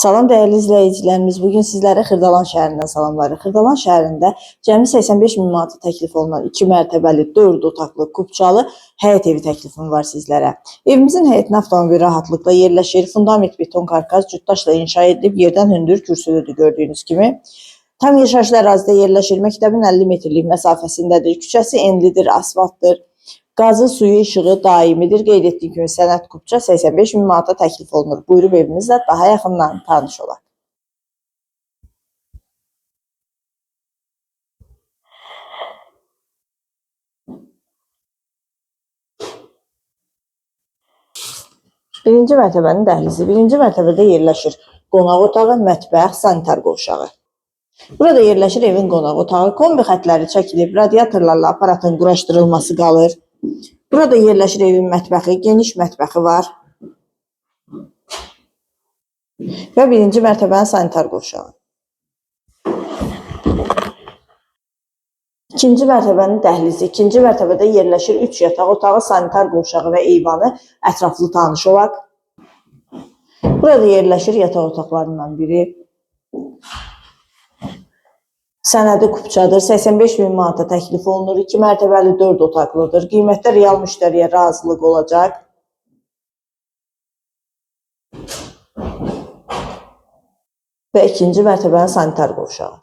Salam dəyərli izləyicilərimiz, bugün sizlərə Xırdalan şəhərindən salamlarıq. Xırdalan şəhərində cəmi 85 min manata təklif olunan 2 mərtəbəli, 4 otaqlı, kubçalı həyət evi təklifim var sizlərə. Evimizin həyətinə avtomobil rahatlıqla yerləşir, fundament beton karkaz cütdaşla inşa edilib, yerdən hündür kürsülüdür gördüyünüz kimi. Tam yaşayışlı ərazidə yerləşir, məktəbin 50 metrlik məsafəsindədir, küçəsi enlidir, asfaltdır. Qazı, suyu, işığı daimidir. Qeyd etdiyim kimi sənəd kubça 85 min manata təklif olunur. Buyurub evimizlə daha yaxından tanış olaq. Birinci mərtəbənin dəhlizi. Birinci mərtəbədə yerləşir qonaq otağı, mətbəx, sanitar qovşağı. Burada yerləşir evin qonaq otağı. Kombi xətləri çəkilib, radiatorlarla aparatın quraşdırılması qalır. Burada yerləşir evin mətbəxi, geniş mətbəxi var. Və birinci mərtəbənin sanitar qovşağı. İkinci mərtəbənin dəhlizi. İkinci mərtəbədə yerləşir 3 yataq otağı, sanitar qovşağı və eyvanı. Ətraflı tanış olaq. Burada yerləşir yataq otaqlarından biri. Sənədi kubçadır. 85 min manata təklif olunur. 2 mərtəbəli 4 otaqlıdır. Qiymətdə real müştəriyə razılıq olacaq. Və ikinci mərtəbənin sanitar qovşağı.